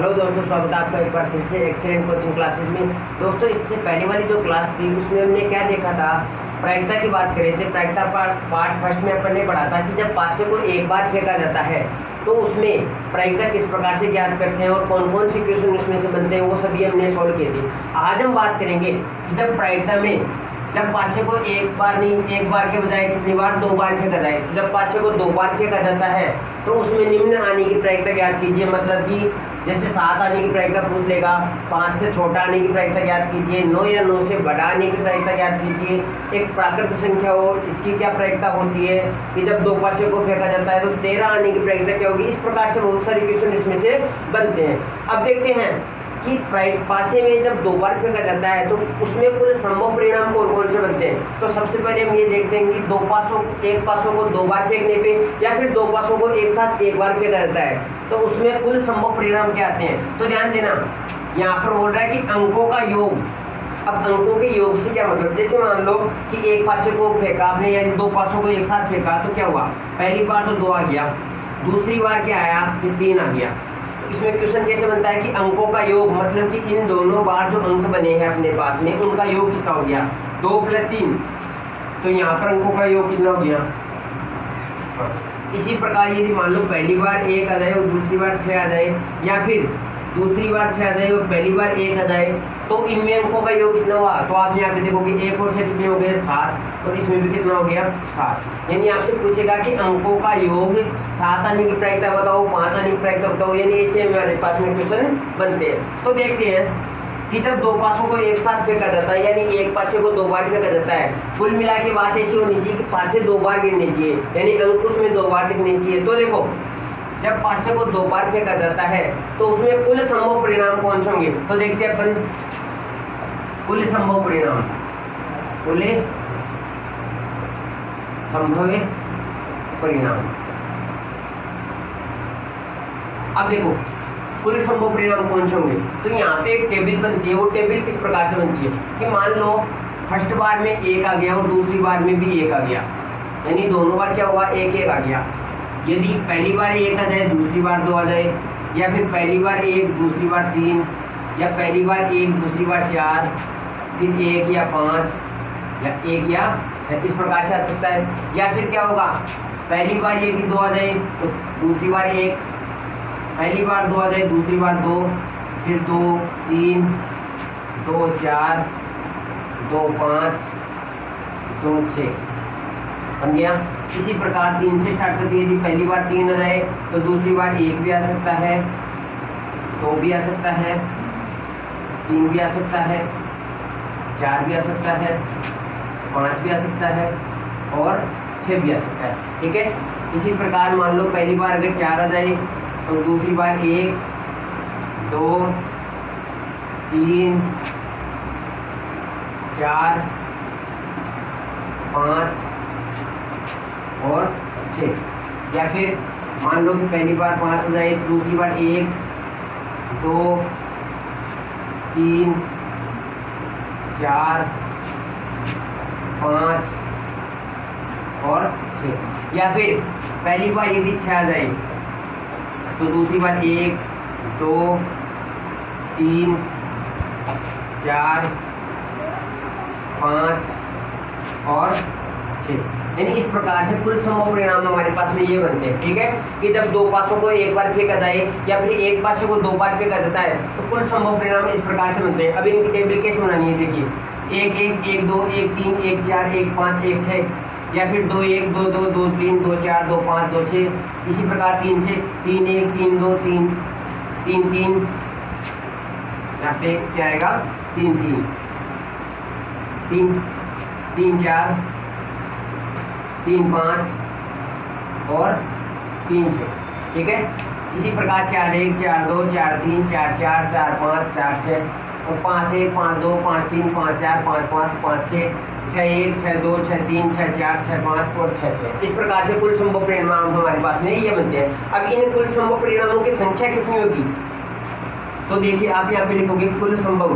Hello दोस्तों, स्वागत है आपका एक बार फिर से एक्सीलेंट कोचिंग क्लासेस में। दोस्तों, इससे पहले वाली जो क्लास थी उसमें हमने क्या देखा था, प्रायिकता की बात करें थे। प्रायिकता पार्ट फर्स्ट में अपन ने पढ़ा था कि जब पासे को एक बार फेंका जाता है तो उसमें प्रायिकता किस प्रकार से ज्ञात करते हैं और कौन कौन से क्वेश्चन उसमें से बनते हैं, वो सभी हमने सॉल्व किए थे। आज हम बात करेंगे कि जब प्रायिकता में जब पासे को एक बार नहीं, एक बार के बजाय कितनी बार, 2 बार फेंका जाए। तो जब पासे को 2 बार फेंका जाता है तो उसमें निम्न आने की प्रायिकता ज्ञात कीजिए। मतलब कि जैसे 7 आने की प्रायिकता पूछ लेगा, 5 से छोटा आने की प्रायिकता ज्ञात कीजिए, 9 या 9 से बड़ा आने की प्रायिकता ज्ञात कीजिए। एक प्राकृत संख्या हो, इसकी क्या प्रायिकता होती है कि जब 2 पासे को फेंका जाता है तो 13 आने की प्रायिकता क्या होगी। इस प्रकार से बहुत सारे क्वेश्चन इसमें से बनते हैं। अब देखते हैं कि पासे में जब 2 बार फेंका जाता है तो उसमें कुल संभव परिणाम कौन कौन से बनते हैं। तो सबसे पहले हम ये देखते हैं कि एक पासों को 2 बार फेंकने पे या फिर 2 पासों को एक साथ एक बार फेंका जाता है तो उसमें कुल संभव परिणाम क्या आते हैं। तो ध्यान देना, यहाँ पर बोल रहा है कि अंकों का योग। अब अंकों के योग से क्या मतलब, जैसे मान लो कि एक पासे को फेंका आपने, यानी 2 पासों को एक साथ फेंका तो क्या हुआ, पहली बार तो 2 आ गया, दूसरी बार क्या आया, फिर 3 आ गया। इसमें क्वेश्चन कैसे बनता है कि अंकों का योग, मतलब कि इन दोनों बार जो अंक बने हैं अपने पास में उनका योग कितना हो गया, 2 + 3। तो यहाँ पर अंकों का योग कितना हो गया, 5। इसी प्रकार यदि मान लो पहली बार 1 आ जाए और दूसरी बार 6 आ जाए, या फिर दूसरी बार 6 आ जाए और पहली बार 1 आ जाए, तो इनमें अंकों का योग कितना हुआ। तो आप यहाँ पे देखोगे 1 और 6 कितने हो गए, 7, और इसमें भी कितना हो गया, 7। यानी आपसे पूछेगा कि अंकों का योग 7 आने की प्रायिकता बताओ, 5 आने की प्रायिकता बताओ, यानी इससे हमारे पास में क्वेश्चन बनते हैं। तो देखते हैं कि जब 2 पासों को एक साथ फेंका जाता है, यानी एक पासे को 2 बार फेंका जाता है, कुल मिला के बात ऐसी होनी चाहिए कि पासे 2 बार गिरने चाहिए, यानी अंक उसमें 2 बार दिखने चाहिए। तो देखो, जब पासे को 2 बार फेंका जाता है तो उसमें कुल संभव परिणाम कौन से होंगे। तो देखते हैं अपन कुल संभव परिणाम, कुल संभव परिणाम। अब देखो कुल संभव परिणाम कौन से होंगे, तो यहाँ पे एक टेबल बनती है। वो टेबल किस प्रकार से बनती है कि मान लो फर्स्ट बार में 1 आ गया और दूसरी बार में भी 1 आ गया, यानी दोनों बार क्या हुआ, 1 आ गया। यदि पहली बार 1 आ जाए, दूसरी बार 2 आ जाए, या फिर पहली बार 1 दूसरी बार 3, या पहली बार 1 दूसरी बार 4, फिर 1 या 5, या 1 या 6, इस प्रकार से आ सकता है। या फिर क्या होगा, पहली बार 1 2 आ जाए तो दूसरी बार 1, पहली बार 2 आ जाए, दूसरी बार 2, फिर 2 3 2 4 2 5 2 6 बन गया। इसी प्रकार 3 से स्टार्ट करती है। यदि पहली बार 3 आ जाए तो दूसरी बार 1 भी आ सकता है, 2 भी आ सकता है, 3 भी आ सकता है, 4 भी आ सकता है, 5 भी आ सकता है और 6 भी आ सकता है। ठीक है। इसी प्रकार मान लो पहली बार अगर 4 आ जाए तो दूसरी बार 1 2 3 4 5 और 6, या फिर मान लो कि पहली बार 5 आ जाए, दूसरी बार 1 2 3 4 5 और 6, या फिर पहली बार यदि 6 आ जाए तो दूसरी बार 1 2 3 4 5 और 6। यानी इस प्रकार से कुल संभव परिणाम हमारे पास में ये बनते हैं। ठीक है, कि जब 2 पासों को एक बार फेंका जाए या फिर एक पासे को 2 बार फेंका जाता है तो कुल संभव परिणाम इस प्रकार से बनते हैं। अब इनकी टेबल कैसे बनानी है, देखिए 1 1 1 2 1 3 1 4 1 5 1 6, या फिर 2 1 2 2 2 3 2 4 2 5 2 6। इसी प्रकार 3 से 3 1 3 2 3 3 3, यहाँ पे क्या आएगा 3 3 3 3 4 3 5 और 3 6। ठीक है। इसी प्रकार 4 1 4 2 4 3 4 4 4 5 4 6 और 5 1 5 2 5 3 5 4 5 5 5 6 6 1 6 2 6 3 6 4 6 5 और 6 6। इस प्रकार से कुल संभव परिणाम हमारे पास में ये बनते हैं। अब इन कुल संभव परिणामों की संख्या कितनी होगी, तो देखिए आप यहाँ पे लिखोगे कुल संभव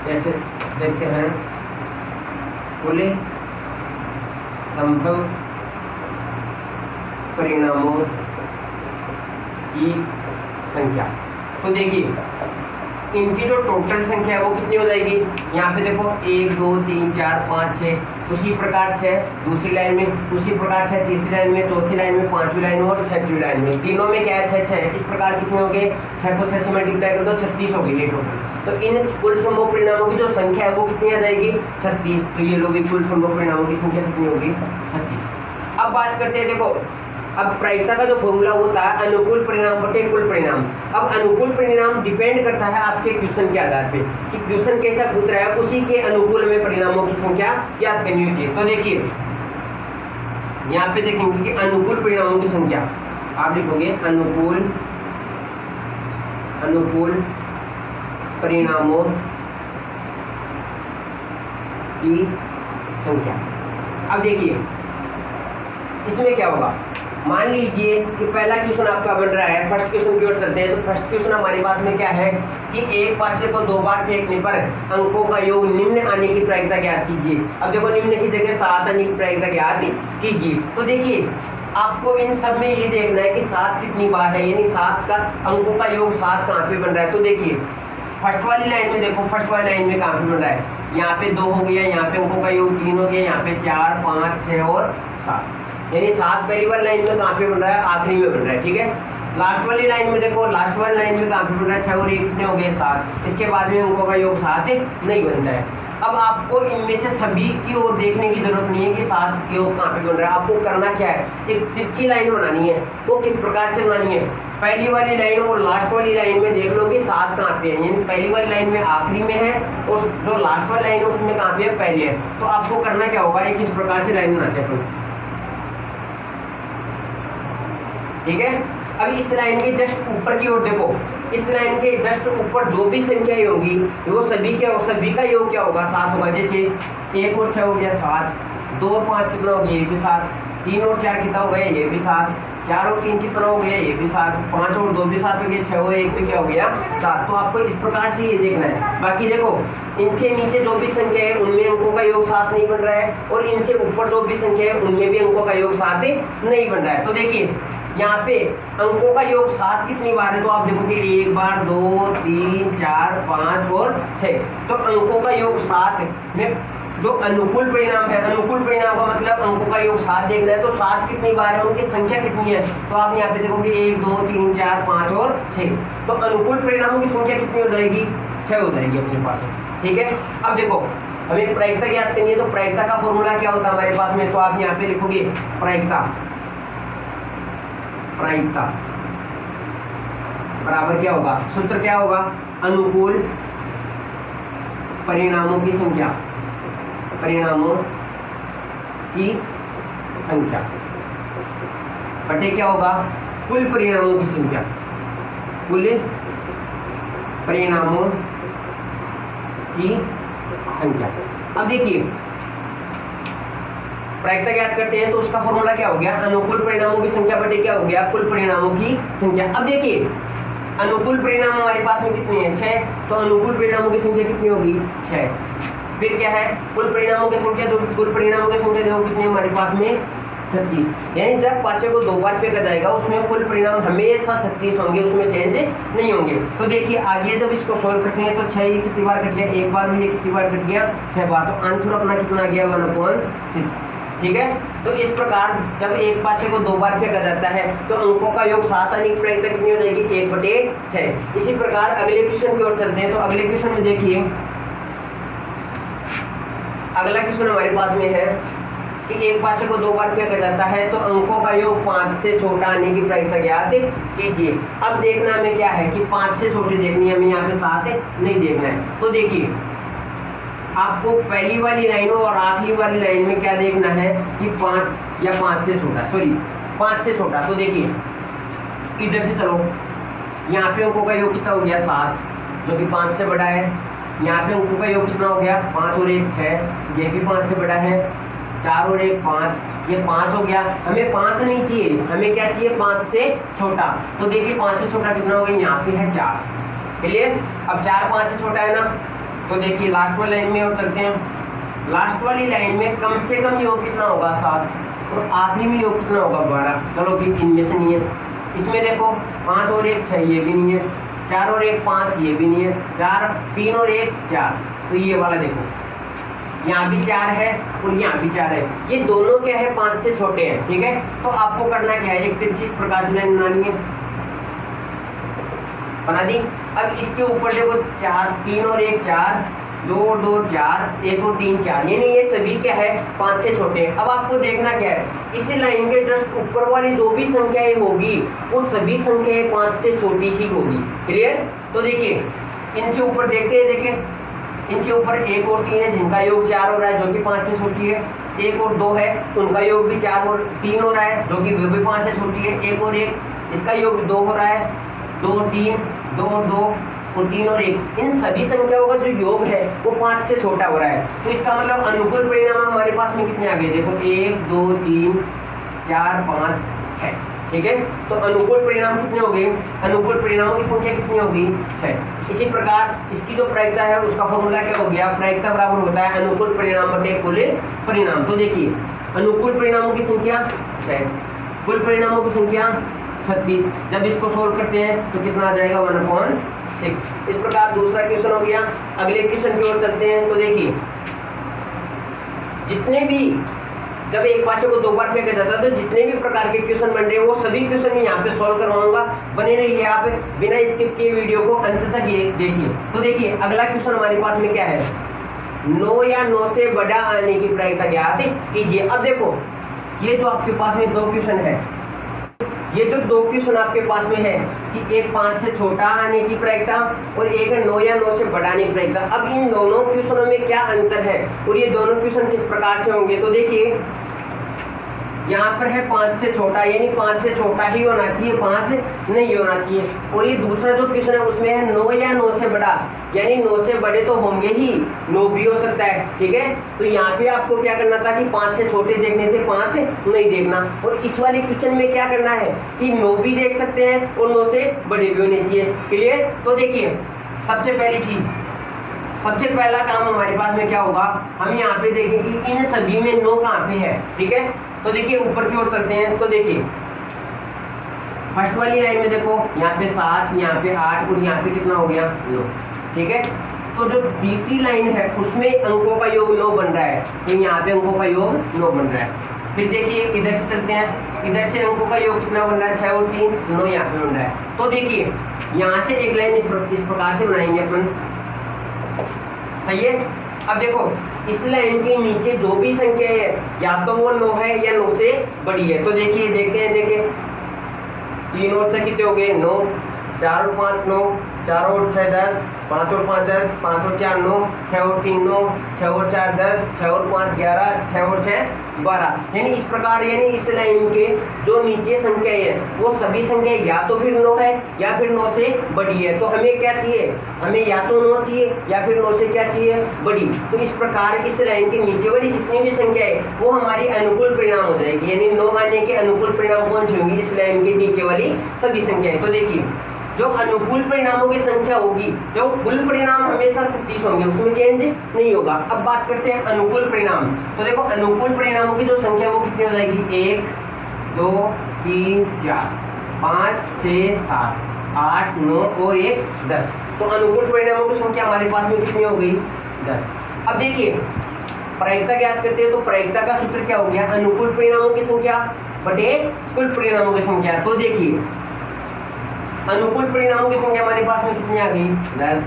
ऐसे देखते हैं, कुल संभव परिणामों की संख्या। तो देखिए इनकी जो टोटल संख्या है वो कितनी हो जाएगी, यहाँ पे देखो 1 2 3 4 5 6, उसी प्रकार 6 दूसरी लाइन में, उसी प्रकार 6 तीसरी लाइन में, चौथी लाइन में, पांचवी लाइन में और छठी लाइन में, तीनों में क्या है 6 6। इस प्रकार कितने हो गए, 6 को 6 से मल्टीप्लाई कर दो 36 हो गई ये टोटल। तो इन कुल संभव परिणामों की जो संख्या है वो कितनी आ जाएगी 36। तो ये लोग कुल संभव परिणामों की संख्या कितनी होगी 36। अब बात करते हैं, देखो अब प्रायिकता का जो फॉर्मूला होता है अनुकूल परिणाम बटे कुल परिणाम। अब अनुकूल परिणाम डिपेंड करता है आपके क्वेश्चन के आधार पे कि क्वेश्चन कैसा पूछ रहा है, उसी के अनुकूल में परिणामों की संख्या ज्ञात करनी होती है। तो देखिए यहाँ पे देखेंगे कि अनुकूल परिणामों की संख्या, आप लिखोगे अनुकूल परिणामों की संख्या। अब देखिए इसमें क्या होगा, मान लीजिए कि पहला क्वेश्चन आपका बन रहा है, फर्स्ट क्वेश्चन की ओर चलते हैं। तो फर्स्ट क्वेश्चन हमारे पास में क्या है कि एक पासे को 2 बार फेंकने पर अंकों का योग निम्न आने की प्रायिकता ज्ञात कीजिए। अब देखो निम्न की जगह 7 आने की प्रायिकता ज्ञात कीजिए। तो देखिए आपको इन सब में ये देखना है कि 7 कितनी बार है, यानी 7 का अंकों का योग 7 कहाँ पे बन रहा है। तो देखिए फर्स्ट वाली लाइन में देखो, फर्स्ट वाली लाइन में कहाँ पे बन रहा है, यहाँ पे 2 हो गया, यहाँ पे अंकों का योग 3 हो गया, यहाँ पे 4 5 6 और 7, यानी 7 पहली वाली लाइन में कहाँ पे बन रहा है, आखिरी में बन रहा है। ठीक है, लास्ट वाली लाइन में देखो, लास्ट वाली लाइन में कहाँ पे बन रहा है 6 और 1 कितने हो गए 7। इसके बाद में अंकों का योग 7 नहीं बनता है। अब आपको इनमें से सभी की ओर देखने की जरूरत नहीं है कि 7 के योग कहाँ पे बन रहा है। आपको करना क्या है, एक तिरछी लाइन बनानी है। वो किस प्रकार से बनानी है, पहली वाली लाइन और लास्ट वाली लाइन में देख लो कि 7 कहाँ पे है, यानी पहली वाली लाइन में आखिरी में है और जो लास्ट वाली लाइन है उसमें कहाँ पे है, पहले है। तो आपको करना क्या होगा, एक इस प्रकार से लाइन बनाते हैं अपन। ठीक है, अब इस लाइन के जस्ट ऊपर की ओर देखो, इस लाइन के जस्ट ऊपर जो भी संख्याएं होंगी वो सभी क्या, सभी का योग क्या होगा 7 होगा। जैसे 1 और 6 हो गया 7, 2 और 5 कितना हो गया, ये भी 7, 3 और 4 कितना हो गया, ये भी 7, 4 और 3 कितना हो गया, ये भी 7, 5 और 2 भी 7 हो गया, 6 और 1 पे क्या हो गया 7। तो आपको इस प्रकार से ये देखना है। बाकी देखो इनसे नीचे जो भी संख्या है उनमें अंकों का योग 7 नहीं बन रहा है, और इनसे ऊपर जो भी संख्या है उनमें भी अंकों का योग 7 नहीं बन रहा है। तो देखिए यहाँ पे अंकों का योग 7 कितनी बार है, तो आप देखोगे 1 बार 2 3 4 5 और 6। तो अंकों का योग 7 में जो अनुकूल परिणाम है, अनुकूल परिणाम का मतलब अंकों का योग 7 देखना है। तो 7 कितनी बार है, उनकी संख्या कितनी है, तो आप यहाँ पे देखोगे 1 2 3 4 5 और 6। तो अनुकूल परिणामों की संख्या कितनी हो जाएगी, 6 हो जाएगी अपने पास। ठीक है, अब देखो हमें प्रायिकता ज्ञात करनी है। तो प्रायिकता का फॉर्मूला क्या होता है हमारे पास में, तो आप यहाँ पे लिखोगे प्रायिकता बराबर क्या होगा, सूत्र क्या होगा, अनुकूल परिणामों की संख्या बटे क्या होगा, कुल परिणामों की संख्या, कुल परिणामों की संख्या। अब देखिए प्रायिकता ज्ञात करते हैं तो उसका फॉर्मूला क्या हो गया, अनुकूल परिणामों की संख्या बटे क्या हो गया, कुल परिणामों की संख्या। अब देखिए अनुकूल परिणाम हमारे पास में कितने हैं 6, तो अनुकूल परिणामों की संख्या कितनी होगी 6। फिर क्या है कुल परिणामों की संख्या, जो कुल परिणामों की संख्या देखो कितनी हमारे पास में 36, यानी जब पासे को 2 बार फेंका जाएगा उसमें कुल परिणाम हमेशा 36 होंगे, उसमें चेंज नहीं होंगे। तो देखिए आगे जब इसको सोल्व करते हैं तो 6 ये कितनी बार कट गया, 1 बार हुई, कितनी बार कट गया 6 बार। तो आंसर अपना कितना गया 1/6। ठीक है, तो इस प्रकार जब एक पासे को 2 बार फेंका जाता है तो अंकों का योग 7 आने की प्रायिकता कितनी हो जाएगी 1/6। इसी प्रकार अगले क्वेश्चन की ओर चलते हैं। तो अगले क्वेश्चन में देखिए, अगला क्वेश्चन हमारे पास में है कि एक पासे को 2 बार फेंका जाता है तो अंकों का योग 5 से छोटा आने की प्रायिकता ज्ञात कीजिए। अब देखना हमें क्या है कि 5 से छोटी देखनी है, हमें यहाँ पे 7 नहीं देखना है। तो देखिए आपको पहली वाली लाइन और आखिरी वाली लाइन में क्या देखना है कि 5 या 5 से छोटा, 5 से छोटा। तो देखिए इधर से चलो, यहाँ पे अंकों का योग कितना हो गया 7, जो कि 5 से बड़ा है। यहाँ पे अंकों का योग कितना हो गया 5 और 1 6, ये भी 5 से बड़ा है। 4 और 1 5, ये 5 हो गया। हमें 5 नहीं चाहिए, हमें क्या चाहिए 5 से छोटा। तो देखिए 5 से छोटा कितना हो गया, यहाँ पे है 4। क्लियर, अब 4 5 से छोटा है ना। तो देखिए लास्ट वाली लाइन में और चलते हैं। लास्ट वाली लाइन में कम से कम योग कितना होगा 7 और आखिरी में योग कितना होगा 12। चलो भी इनमें से नहीं है। इसमें देखो 5 और 1 6, ये भी नहीं है। 4 और 1 5, ये भी नहीं है। 4 3 और 1 4, तो ये वाला देखो यहाँ भी 4 है और यहाँ भी 4 है, ये दोनों क्या है 5 से छोटे हैं, ठीक है। तो आपको करना क्या है, एक तिरछी इस प्रकार से लाइन बनानी है, बना दी। अब इसके ऊपर देखो 4 3 और 1 4, 2 और 2 4, 1 और 3 4, यानी ये सभी क्या है 5 से छोटे हैं। अब आपको देखना क्या है, इसी लाइन के जस्ट ऊपर वाली जो भी संख्याएं होगी वो सभी संख्याएं 5 से छोटी ही होगी। क्लियर? तो देखिए इनसे ऊपर देखते हैं, देखिए इनसे ऊपर 1 और 3 है जिनका योग 4 हो रहा है, जो कि 5 से छोटी है। 1 और 2 है, उनका योग भी 4 और 3 हो रहा है, जो कि वो भी 5 से छोटी है। 1 और 1, इसका योग 2 हो रहा है। 2 और 3, 2 और 2 और 3 और 1, इन सभी संख्याओं का जो योग है वो 5 से छोटा हो रहा है। तो इसका मतलब अनुकूल परिणाम हमारे पास में कितने आ गए, देखो 1 2 3 4 5 6, ठीक है। तो अनुकूल परिणाम कितने हो गए, अनुकूल परिणामों की संख्या कितनी होगी 6। इसी प्रकार इसकी जो प्रायिकता है उसका फॉर्मूला क्या हो गया, प्रायिकता बराबर होता है अनुकूल परिणाम बटे कुल परिणाम। तो देखिए अनुकूल परिणामों की संख्या 6, कुल परिणामों की संख्या 36। जब इसको सोल्व करते हैं तो कितना आ जाएगा 1/6। इस प्रकार दूसरा क्वेश्चन हो गया। अगले क्वेश्चन की ओर चलते हैं। तो देखिए जितने भी, जब एक पासे को 2 बार फेंका जाता है तो जितने भी प्रकार के क्वेश्चन बन रहे हैं वो सभी क्वेश्चन मैं यहाँ पे सॉल्व करवाऊंगा। बने रहिए आप बिना स्किप किए वीडियो को अंत तक ये देखिए। तो देखिए अगला क्वेश्चन हमारे पास में क्या है, 9 या 9 से बड़ा आने की प्रायिकता ज्ञात कीजिए। अब देखो ये जो आपके पास में 2 क्वेश्चन है, ये जो 2 क्वेश्चन आपके पास में है कि एक 5 से छोटा आने की प्रायिकता और एक है 9 या 9 से बड़ा आने की प्रायिकता। अब इन दोनों क्वेश्चनों में क्या अंतर है और ये दोनों क्वेश्चन किस प्रकार से होंगे। तो देखिए यहाँ पर है 5 से छोटा, यानी 5 से छोटा ही होना चाहिए, 5 नहीं होना चाहिए। और ये दूसरा जो क्वेश्चन है उसमें है 9 या 9 से बड़ा, यानी 9 से बड़े तो होंगे ही, 9 भी हो सकता है, ठीक है। तो यहाँ पे आपको क्या करना था कि 5 से छोटे देखने थे, 5 नहीं देखना। और इस वाले क्वेश्चन में क्या करना है कि 9 भी देख सकते हैं और 9 से बड़े भी होने चाहिए। क्लियर? तो देखिए सबसे पहली चीज, सबसे पहला काम हमारे पास में क्या होगा, हम यहाँ पे देखेंगे कि इन सभी में 9 कहाँ पे है, ठीक है। तो देखिए ऊपर की ओर चलते हैं। तो देखिए फर्स्ट वाली लाइन में देखो यहाँ पे 7, यहाँ पे 8 और यहाँ पे कितना हो गया 9, ठीक है। तो जो तीसरी लाइन है उसमें अंकों का योग 9 बन रहा है, तो यहाँ पे अंकों का योग 9 बन रहा है। फिर देखिए इधर से चलते हैं, इधर से अंकों का योग कितना बन रहा है 6 और 3 9 यहाँ पे बन रहा है। तो देखिए यहाँ से एक लाइन इस प्रकार से बनाएंगे अपन, सही है। अब देखो इस लाइन के नीचे जो भी संख्या है या तो वो 9 है या 9 से बड़ी है। तो देखिए देखते हैं, देखिए 3 और 6 कितने हो गए 9, 4 और 5 9, 4 और 6 10, 5 और 5 10, 5 और 4 9, 6 और 3 9, 6 और 4 10, 6 और 5 11, 6 और 6 12। यानी इस प्रकार, यानी इस लाइन के जो नीचे संख्या है वो सभी संख्या या तो फिर 9 है या फिर 9 से बड़ी है। तो हमें क्या चाहिए, हमें या तो 9 चाहिए या फिर 9 से क्या चाहिए बड़ी। तो इस प्रकार इस लाइन के नीचे वाली जितनी भी संख्या है वो हमारी अनुकूल परिणाम हो जाएगी, यानी 9 आने के अनुकूल परिणाम कौन से होंगे, इस लाइन के नीचे वाली सभी संख्याएं। तो देखिए जो अनुकूल परिणामों की संख्या होगी, जो कुल परिणाम हमेशा 36 होंगे, उसमें चेंज नहीं होगा। अब बात करते हैं अनुकूल परिणाम। तो देखो अनुकूल परिणामों की जो संख्या वो कितनी हो जाएगी 1 2 3 4 5 6 7 8 9 और 1 10। तो अनुकूल परिणामों की संख्या हमारे पास में कितनी हो गई 10। अब देखिए प्रायिकता ज्ञात करते हैं। तो प्रायिकता का सूत्र क्या हो गया, अनुकूल परिणामों की संख्या बटे कुल परिणामों की संख्या। तो देखिए अनुकूल परिणामों की संख्या हमारे पास में कितनी आ गई 10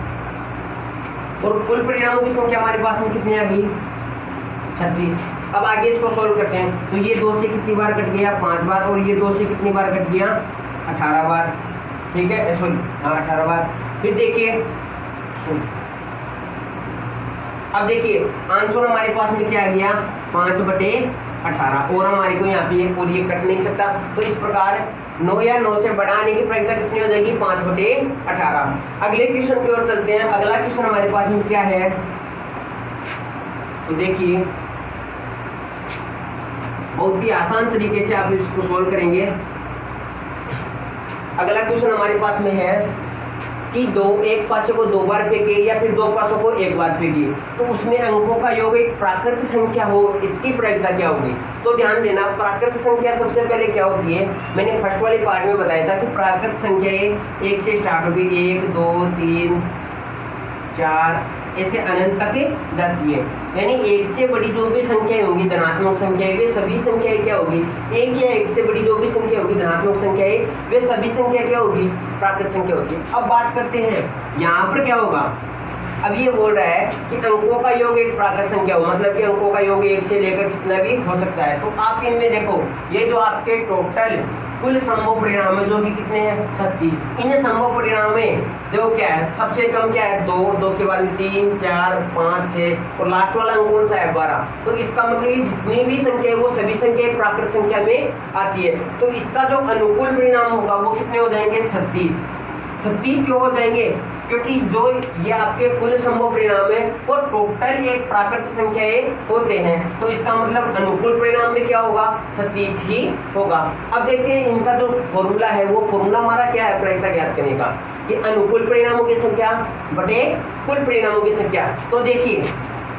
और कुल परिणामों की संख्या हमारे पास में कितनी आ गई 36। अब आगे इसको सोल्व करते हैं। तो ये 2 से कितनी बार कट गया 5 बार और ये 2 से कितनी बार कट गया 18 बार, ठीक है, सॉरी 18 बार। फिर देखिए अब देखिए आंसर हमारे पास में क्या आ गया 5/18 और हमारे को यहाँ पे और ये कट नहीं सकता। तो इस प्रकार 9 या 9 से बड़ा आने की प्रायिकता कितनी हो जाएगी 5/18। अगले क्वेश्चन की ओर चलते हैं। अगला क्वेश्चन हमारे पास में क्या है, तो देखिए बहुत ही आसान तरीके से आप इसको सोल्व करेंगे। अगला क्वेश्चन हमारे पास में है कि एक पासे को 2 बार फेंके या फिर 2 पासों को 1 बार फेंके, तो उसमें अंकों का योग एक प्राकृत संख्या हो, इसकी प्रायिकता क्या होगी। तो ध्यान देना, प्राकृत संख्या सबसे पहले क्या होती है, मैंने फर्स्ट वाले पार्ट में बताया था कि प्राकृत संख्या 1 से स्टार्ट होगी, 1 2 3 4 ऐसे अनंत तक जाती है। यानी 1 से बड़ी जो भी संख्याएं होंगी धनात्मक संख्याएं, वे सभी संख्याएं क्या होगी, 1 या 1 से बड़ी जो भी संख्या होगी धनात्मक संख्याएं, वे सभी संख्या क्या होगी, प्राकृत संख्या होगी। अब बात करते हैं यहाँ पर क्या होगा। अब ये बोल रहा है कि अंकों का योग एक प्राकृत संख्या हो, मतलब कि अंकों का योग 1 से लेकर कितना भी हो सकता है। तो आप इनमें देखो, ये जो आपके टोटल कुल संभव परिणाम है जो कि कितने हैं, 36। इन संभव परिणाम में देखो क्या है, सबसे कम क्या है 2, 2 के बाद 3 4 5 6 और लास्ट वाला अंक कौन सा है 12। तो इसका मतलब ये जितनी भी संख्या है वो सभी संख्या प्राकृत संख्या में आती है। तो इसका जो अनुकूल परिणाम होगा वो कितने हो जाएंगे, 36। 36 क्यों हो जाएंगे, क्योंकि जो ये आपके कुल संभव परिणाम है वो टोटल एक प्राकृत संख्याएं होते हैं। तो इसका मतलब अनुकूल परिणाम में क्या होगा, 36 ही होगा। अब देखते हैं इनका जो फॉर्मूला है, वो फॉर्मूला हमारा क्या है प्रायिकता ज्ञात करने का, कि अनुकूल परिणामों की संख्या बटे कुल परिणामों की संख्या। तो देखिए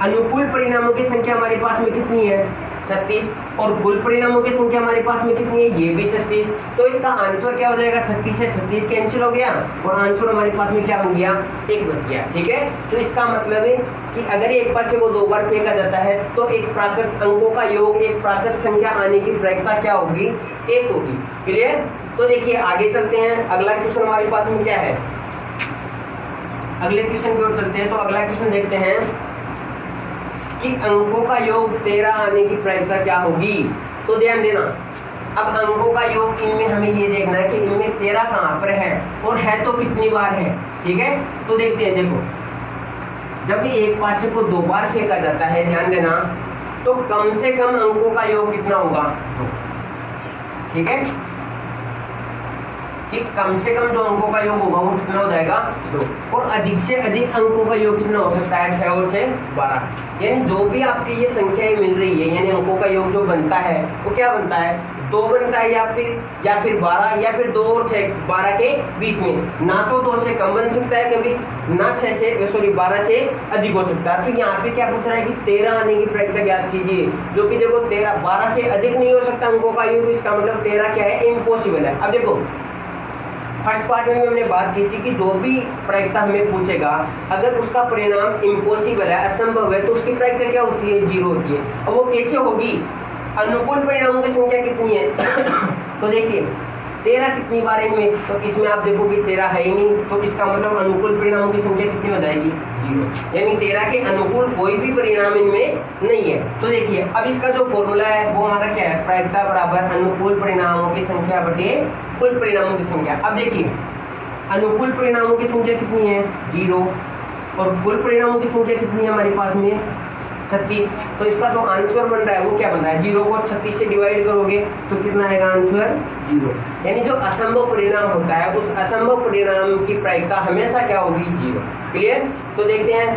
अनुकूल परिणामों की संख्या हमारे पास में कितनी है, 36, और कुल परिणामों की संख्या हमारे पास में कितनी है, ये भी 36। तो इसका आंसर क्या हो जाएगा, 36 से 36 कैंसिल हो गया और आंसर हमारे पास में क्या बन गया, 1 बच गया। ठीक है, तो इसका मतलब है कि अगर एक पासे को 2 बार फेंका जाता है तो एक प्राकृत अंकों का योग एक प्राकृत संख्या आने की प्रायिकता क्या होगी, 1 होगी। क्लियर। तो देखिए आगे चलते हैं, अगला क्वेश्चन हमारे पास में क्या है, अगले क्वेश्चन की ओर चलते हैं। तो अगला क्वेश्चन देखते हैं कि अंकों का योग 13 आने की प्रायिकता क्या होगी। तो ध्यान देना, अब अंकों का योग इनमें हमें ये देखना है कि इनमें 13 कहाँ पर है और है तो कितनी बार है। ठीक है, तो देखते हैं। देखो जब एक पासे को 2 बार फेंका जाता है, ध्यान देना, तो कम से कम अंकों का योग कितना होगा, 2। ठीक है, कि कम से कम जो अंकों का योग होगा वो कितना हो जाएगा, 2। और अधिक से अधिक अंकों का योग कितना हो सकता है, 6 और 6 12। यानी जो भी आपकी ये संख्याएं मिल रही है, यानी अंकों का योग जो बनता है वो क्या बनता है, 2 बनता है, या फिर 12, या फिर 2 और 6 12 के बीच में। ना तो 2 से कम बन सकता है कभी, ना 12 से अधिक हो सकता है। तो यहाँ पे क्या पूछ रहा है कि 13 आने की प्रायिकता ज्ञात कीजिए, जो कि देखो 12 से अधिक नहीं हो सकता अंकों का योग, इसका मतलब 13 क्या है, इम्पॉसिबल है। अब देखो फर्स्ट पार्ट में हमने बात की थी कि जो भी प्रायिकता हमें पूछेगा, अगर उसका परिणाम इम्पॉसिबल है, असंभव है, तो उसकी प्रायिकता क्या होती है, 0 होती है। अब वो कैसे होगी, अनुकूल परिणामों की संख्या कितनी है तो देखिए 13 कितनी बार इनमें, तो इसमें आप देखो कि 13 है ही नहीं, तो इसका मतलब अनुकूल परिणामों की संख्या कितनी हो जाएगी, 0। यानी 13 के अनुकूल कोई भी परिणाम इनमें नहीं है। तो देखिए अब इसका जो फॉर्मूला है वो हमारा क्या है, प्रायिकता बराबर अनुकूल परिणामों की संख्या बटे कुल परिणामों की संख्या। अब देखिए अनुकूल परिणामों की संख्या कितनी है, 0, और कुल परिणामों की संख्या कितनी है हमारे पास में, 36। तो इसका जो आंसर बन रहा है वो क्या बन रहा है, 0 को 36 से डिवाइड करोगे तो कितना आएगा आंसर, 0। यानी जो असंभव परिणाम होता है उस असंभव परिणाम की प्रायिकता हमेशा क्या होगी, 0। क्लियर। तो देखते हैं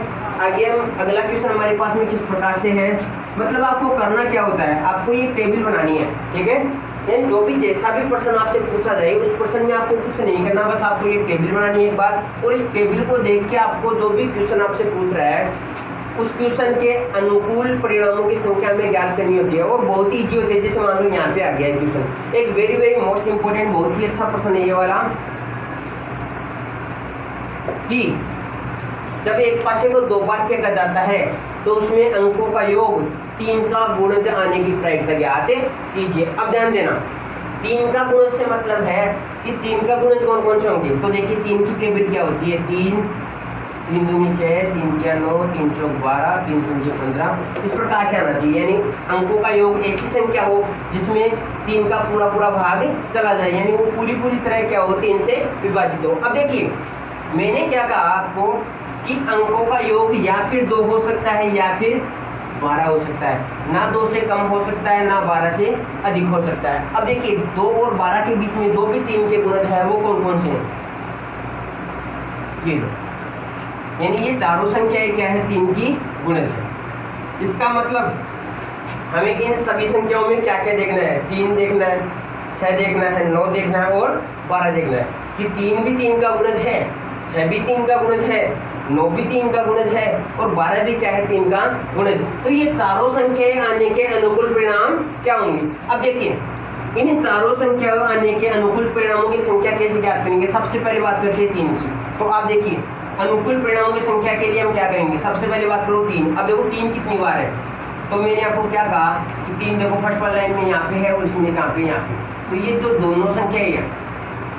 आगे हम, अगला क्वेश्चन हमारे पास में किस प्रकार से है। मतलब आपको करना क्या होता है, आपको ये टेबल बनानी है। ठीक है, यानी जो भी जैसा भी प्रश्न आपसे पूछा जाए उस प्रश्न में आपको कुछ नहीं करना, बस आपको ये टेबल बनानी है एक बार, और इस टेबल को देख के आपको जो भी क्वेश्चन आपसे पूछ रहा है उस क्वेश्चन के अनुकूल परिणामों की संख्या में ज्ञात करनी होती है, और बहुत ही इजी होती है। जैसे मान लो यहाँ पे आ गया है क्वेश्चन, एक वेरी वेरी मोस्ट इंपोर्टेंट, बहुत ही अच्छा प्रश्न है ये वाला, कि जब एक पासे को 2 बार फेंका जाता है तो उसमें अंकों का योग 3 का गुणज आने की प्रायिकता ज्ञात कीजिए। अब ध्यान देना, 3 का गुणज से मतलब है कि 3 का गुणज कौन कौन से होंगे। तो देखिए 3 की टेबल क्या होती है, 3 3 दूनी 6, 3 तिया 9, 3 चौक 12, 3 पंजे 15, इस प्रकार से आना चाहिए। यानी अंकों का योग ऐसी संख्या हो जिसमें 3 का पूरा भाग चला जाए, यानी वो पूरी तरह क्या हो, 3 से विभाजित हो। अब देखिए मैंने क्या कहा आपको कि अंकों का योग या फिर 2 हो सकता है या फिर 12 हो सकता है, ना 2 से कम हो सकता है ना 12 से अधिक हो सकता है। अब देखिए 2 और 12 के बीच में जो भी 3 के गुणज है वो कौन कौन से हैं, ये लो, यानी ये चारों संख्याएं क्या है, 3 की गुणज है। इसका मतलब हमें इन सभी संख्याओं में क्या क्या देखना है, 3 देखना है, 6 देखना है, 9 देखना है और 12 देखना है, कि 3 भी 3 का गुणज है, 6 भी 3 का गुणज है, 9 भी 3 का गुणज है और 12 भी क्या है 3 का गुणज। तो ये चारों संख्याएं आने के अनुकूल परिणाम क्या होंगे। अब देखिए इन चारों संख्याओं आने के अनुकूल परिणामों की संख्या कैसे ज्ञात करेंगे। सबसे पहले बात करते हैं 3 की। तो आप देखिए अनुकूल परिणामों की संख्या के लिए हम क्या करेंगे, सबसे पहले बात करो 3। अब देखो 3 कितनी बार है, तो मैंने आपको क्या कहा कि 3 देखो फर्स्ट वाला लाइन में यहाँ पे है और इसमें कहाँ पे, यहाँ पे। तो ये जो दोनों संख्या है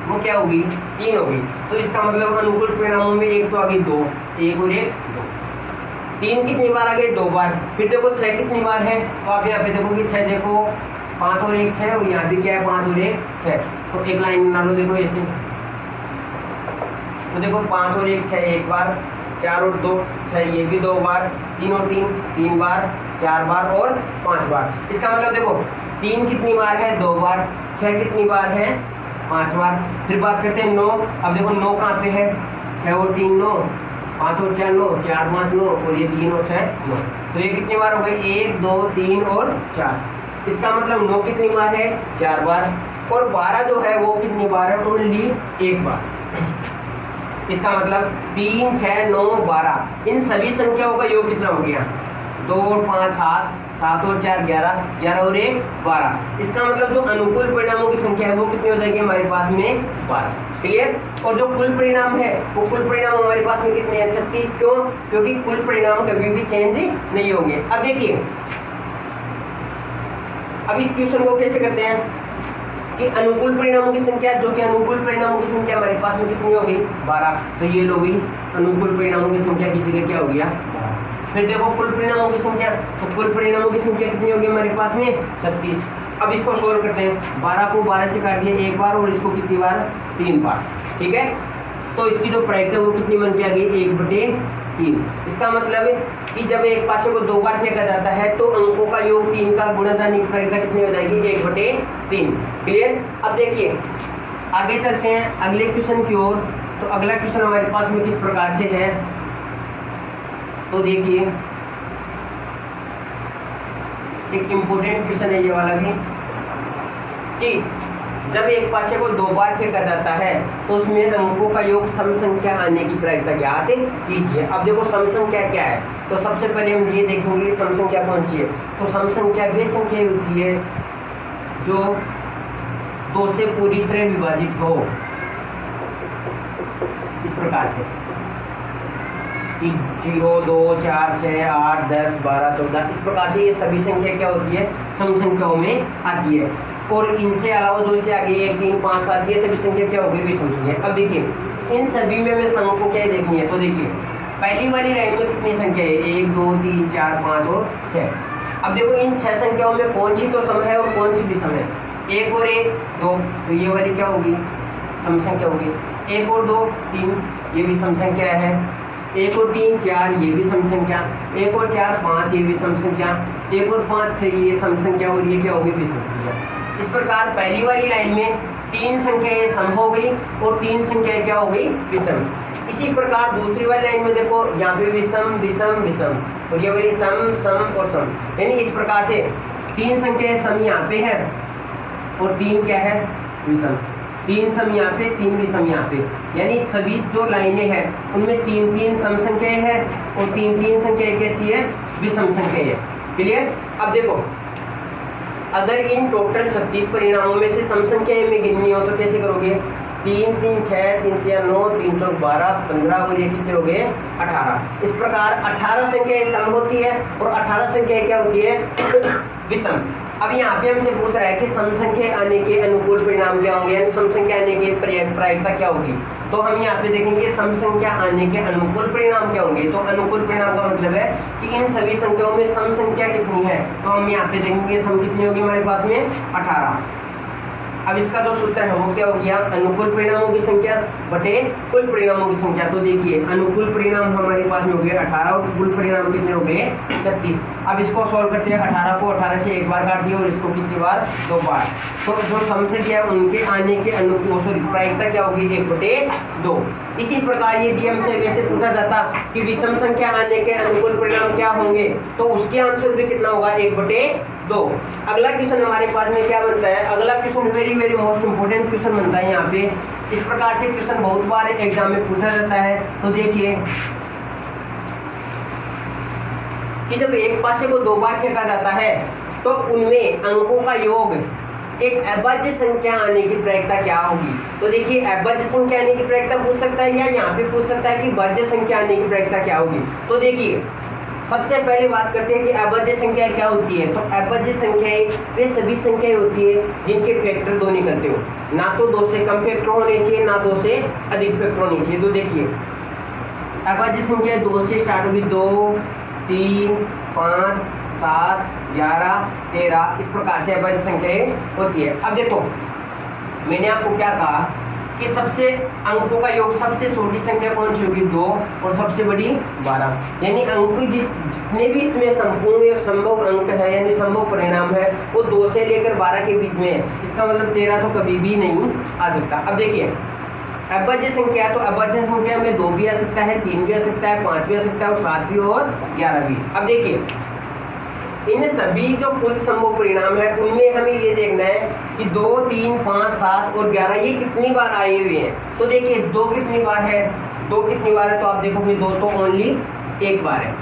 वो क्या होगी, 3 होगी। तो इसका मतलब अनुकूल परिणामों में एक तो आ गई 2, एक और एक 2। 3 कितनी बार आ गए, 2 बार। फिर देखो 6 कितनी बार है, तो आप यहाँ पे देखो कि 6 देखो 5 और 1 6 और यहाँ भी क्या है 5 और 1 6। तो एक लाइन बना लो देखो ऐसे। तो देखो 5 और 1 6 एक बार, 4 और 2 6 ये भी 2 बार, 3 और 3 3 बार, 4 बार और 5 बार। इसका मतलब देखो 3 कितनी बार है, 2 बार, 6 कितनी बार है, 5 बार। फिर बात करते हैं 9। अब देखो 9 कहाँ पे है, 6 और 3 9, 5 और 4 9, 4 5 9 और ये 3 और 6 9। तो ये कितनी बार हो गई, 1 2 3 और 4। इसका मतलब 9 कितनी बार है, 4 बार। और 12 जो है वो कितनी बार है, ओनली 1 बार। इसका मतलब 3 6 9 12 इन सभी संख्याओं का योग कितना हो गया, 2 और 5 7, 7 और 4 11, 11 और 1 12। इसका मतलब जो अनुकूल परिणामों की संख्या है वो कितनी हो जाएगी हमारे पास में, 12। क्लियर। और जो कुल परिणाम है वो कुल परिणाम हमारे पास में कितने हैं, 36। क्यों, क्योंकि कुल परिणाम कभी भी चेंज नहीं होंगे। अब देखिए अब इस क्वेश्चन को कैसे करते हैं कि अनुकूल परिणामों की संख्या, जो कि अनुकूल परिणामों की संख्या हमारे पास में कितनी हो गई, 12। तो ये लो गई अनुकूल परिणामों की संख्या की जगह क्या हो गया, 12। फिर देखो कुल परिणामों की संख्या, तो कुल परिणामों की संख्या कितनी होगी हमारे पास में, 36। अब इसको सोल्व करते हैं। 12 को 12 से काट दिया 1 बार और इसको कितनी बार, 3 बार। ठीक है। तो इसकी जो प्रायिकता है वो कितनी बन के आ गई, 1/3। इसका मतलब है कि जब एक पासे को 2 बार फेंका जाता है तो अंकों का योग 3 का गुणा जाने की प्रायिकता कितनी हो जाएगी, 1/3। क्लियर। अब देखिए आगे चलते हैं अगले क्वेश्चन की ओर। तो अगला क्वेश्चन हमारे पास में किस प्रकार से है, तो देखिए एक इम्पोर्टेंट क्वेश्चन है ये वाला भी, कि जब एक पासे को 2 बार फेंका जाता है तो उसमें अंकों का योग सम संख्या आने की प्रायिकता ज्ञात कीजिए। अब देखो सम संख्या क्या है, तो सबसे पहले हम ये देखेंगे कि सम संख्या कौन सी है। तो सम संख्या वे संख्या होती है जो 2 से पूरी तरह विभाजित हो, इस प्रकार से कि 0 2 4 6 8 10 12 14 इस प्रकार से ये सभी संख्या क्या होती है, सम संख्याओं में आती है। और इनसे अलावा जो इसे आगे 1 3 5 7 ये सभी संख्या क्या होगी, विषम संख्या। अब देखिए इन सभी में हमें सम संख्याएं देखनी है। तो देखिए पहली वाली लाइन में कितनी संख्या है, 1 2 3 4 5 और 6। अब देखो इन 6 संख्याओं में कौन सी तो सम है और कौन सी विषम है। 1 और 1 2, तो ये वाली क्या होगी, सम संख्या होगी। 1 और 2 3, ये भी सम संख्या है। 1 और 3 4, ये भी सम संख्या। 1 और 4 5, ये भी सम संख्या। 1 और 5 6, ये सम संख्या और ये क्या होगी, विषम संख्या। इस प्रकार पहली वाली लाइन में 3 संख्याएं सम हो गई और 3 संख्याएं क्या हो गई, विषम। इसी प्रकार दूसरी वाली लाइन में देखो यहाँ पे विषम विषम विषम और ये वाली सम सम और सम, यानी इस प्रकार से 3 संख्याएं सम यहाँ पे है और 3 क्या है, विषम। 3 सम यहाँ पे 3 विषम यहाँ पे, यानी सभी जो लाइनें हैं उनमें 3 3 सम संख्याएं हैं और 3 3 संख्याएं कैसी है, विषम संख्याएं है। क्लियर। अब देखो अगर इन टोटल 36 परिणामों में से सम संख्याएं में गिननी हो तो कैसे करोगे, 3 3 6 3 3 9 3 4 12 15 और ये कितने हो गए, 18। इस प्रकार 18 संख्याएं सम होती है और 18 संख्याएं क्या होती है, विषम। अब यहाँ पे हमसे पूछ रहा है कि सम संख्या आने के अनुकूल परिणाम क्या होंगे, यानी सम संख्या आने की प्रायिकता क्या होगी। तो हम यहाँ पे देखेंगे सम संख्या आने के अनुकूल परिणाम क्या होंगे। तो अनुकूल परिणाम का मतलब है कि इन सभी संख्याओं में सम संख्या कितनी है। तो हम यहाँ पे देखेंगे सम कितनी होगी हमारे पास में, 18। अब इसका जो सूत्र है वो क्या हो गया, अनुकूल परिणामों की संख्या बटे कुल परिणामों की संख्या। तो देखिए अनुकूल परिणाम हमारे पास में हो गए 18 और कुल परिणाम कितने हो गए, 36। अब इसको सॉल्व करते हैं। 18 को 18 से 1 बार काट दिया और इसको कितनी बार, 2 बार। तो जो सम संख्या उनके आने के अनुकूल प्रायिकता क्या होगी, 1/2। इसी प्रकार यदि हमसे वैसे पूछा जाता कि विषम संख्या आने के अनुकूल परिणाम क्या होंगे, तो उसके आंसर भी कितना होगा, 1/2 2। अगला क्वेश्चन हमारे पास में क्या बनता है, अगला question very very most important question बनता है यहाँ पे। इस प्रकार से क्वेश्चन बहुत बार एग्जाम में पूछा जाता है। तो देखिए कि जब एक पासे को 2 बार फेंका जाता है तो उनमें अंकों का योग एक अभाज्य संख्या आने की प्रायिकता क्या होगी। तो देखिए अभाज्य संख्या आने की प्रायिकता पूछ सकता है या यहाँ पे पूछ सकता है कि भाज्य संख्या आने की प्रायिकता क्या होगी। तो देखिए सबसे पहले बात करते हैं कि अभाज्य संख्या क्या होती है। तो अभाज्य संख्याएं वे सभी संख्याएं होती है जिनके फैक्टर 2 निकलते हो, ना तो 2 से कम फैक्टर होने चाहिए ना 2 से अधिक फैक्टर होने चाहिए। तो देखिए अभाज्य संख्या 2 से स्टार्ट होगी, 2 3 5 7 11 13, इस प्रकार से अभाज्य संख्याएं होती है। अब देखो मैंने आपको क्या कहा कि सबसे अंकों का योग सबसे छोटी संख्या कौन सी होगी, 2, और सबसे बड़ी 12। यानी अंक जितने भी इसमें संपूर्ण या संभव अंक है यानी संभव परिणाम है वो 2 से लेकर 12 के बीच में है। इसका मतलब 13 तो कभी भी नहीं आ सकता। अब देखिए अभाज्य संख्या, तो अभाज्य संख्या में 2 भी आ सकता है, 3 भी आ सकता है, 5 भी आ सकता है और 7 भी और 11 भी। अब देखिए इन सभी जो कुल संभव परिणाम है उनमें हमें ये देखना है कि 2 3 5 7 और 11 ये कितनी बार आए हुए हैं। तो देखिए 2 कितनी बार है, 2 कितनी बार है, तो आप देखोगे 2 तो ओनली 1 बार है।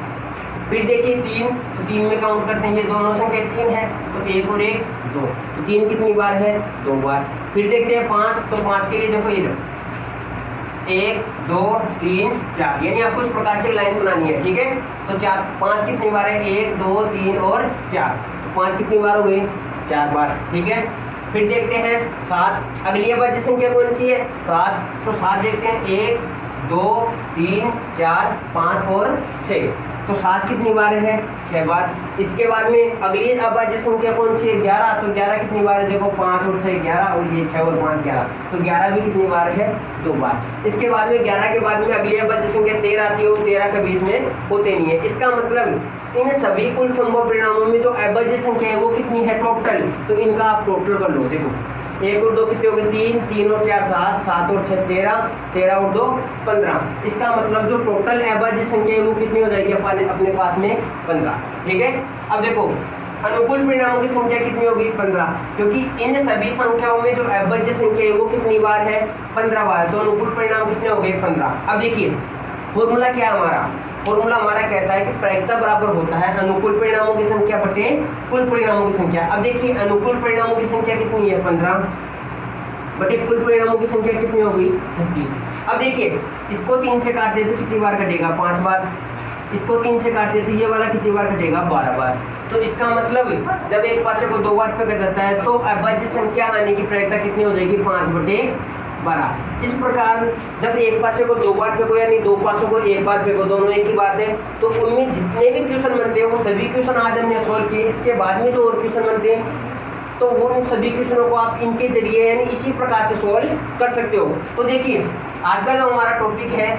फिर देखिए 3, तो 3 में काउंट करते हैं, ये दोनों संख्या 3 है तो 1 और 1 2, तो 3 कितनी बार है, 2 बार। फिर देखते हैं 5, तो 5 के लिए देखो ये 1 2 3 4, यानी आपको इस प्रकार से लाइन बनानी है, ठीक है। तो 5 कितनी बार है, 1 2 3 और 4, तो 5 कितनी बार हो गई, 4 बार, ठीक है। फिर देखते हैं 7, अगली अभाज्य संख्या कौन सी है, 7, तो 7 देखते हैं 1 2 3 4 5 और 6, तो 7 कितनी बार है, 6 बार। इसके बाद में अगली अभाज्य संख्या कौन सी है, 11, तो 11 कितनी बार है, देखो 5 और 6 11 और ये 6 और 5 11, तो 11 भी कितनी बार है, 2 बार। इसके बाद में 11 के बाद में अगली अभाज्य संख्या 13 आती है, वो 13 के बीच में होते नहीं है। इसका मतलब इन सभी कुल संभव परिणामों में जो अभाज्य संख्या है वो कितनी है टोटल, तो इनका आप टोटल कर लो। देखो 1 और 2 कितने हो गए, 3 3 और 4 7 7 और 6 13 13 और 2 15। इसका मतलब जो टोटल अभाज्य संख्या है वो कितनी हो जाएगी अपने पास में 15, ठीक है। अब देखो अनुकूल परिणामों की संख्या कितनी होगी, 15, क्योंकि इन सभी संख्याओं में जो अभाज्य संख्या है वो कितनी बार है, 15 बार। तो अनुकूल परिणाम कितने हो गए, 15। अब देखिए फॉर्मूला क्या है हमारा, फॉर्मूला हमारा कहता है कि प्रायिकता बराबर होता है अनुकूल परिणामों की संख्या बटे कुल परिणामों की संख्या। अब देखिए अनुकूल परिणामों की संख्या कितनी है, 15, बटे कुल परिणामों की संख्या कितनी हो गई, 36। अब देखिए इसको 3 से काट दे तो कितनी बार कटेगा, 5 बार। इसको 3 से काट दे तो ये वाला कितनी बार कटेगा, 12 बार। तो इसका मतलब जब एक पासे को 2 बार फेंका जाता है तो अभाज्य संख्या आने की प्रायिकता कितनी हो जाएगी, 5/12। इस प्रकार जब एक पासे को 2 बार फेंको यानी 2 पासों को 1 बार फेंको, दोनों एक ही बात है। तो उनमें जितने भी क्वेश्चन बनते हैं वो सभी क्वेश्चन आज हमने सॉल्व किए। इसके बाद में जो और क्वेश्चन बनते हैं तो वो उन सभी क्वेश्चनों को आप इनके जरिए यानी इसी प्रकार से सॉल्व कर सकते हो। तो देखिए आज का जो हमारा टॉपिक है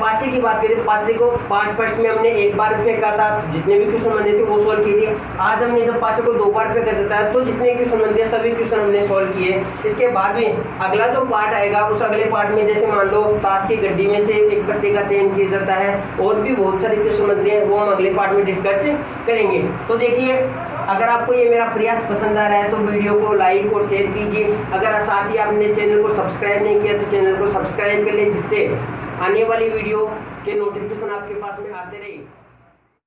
पासे की बात करें, पासे को पार्ट फर्स्ट में हमने 1 बार फेंका था, जितने भी क्वेश्चन बने थे वो सॉल्व किए थे। आज हमने जब पासे को 2 बार फेंका जाता है तो जितने क्वेश्चन बनते हैं सभी क्वेश्चन हमने सॉल्व किए। इसके बाद में अगला जो पार्ट आएगा उस अगले पार्ट में जैसे मान लो ताश की गड्डी में से एक पत्ते का चयन किया जाता है और भी बहुत सारे क्वेश्चन बनते हैं, वो हम अगले पार्ट में डिस्कस करेंगे। तो देखिए अगर आपको ये मेरा प्रयास पसंद आ रहा है तो वीडियो को लाइक और शेयर कीजिए। अगर साथ ही आपने चैनल को सब्सक्राइब नहीं किया तो चैनल को सब्सक्राइब कर ले, जिससे आने वाली वीडियो के नोटिफिकेशन आपके पास में आते रहे।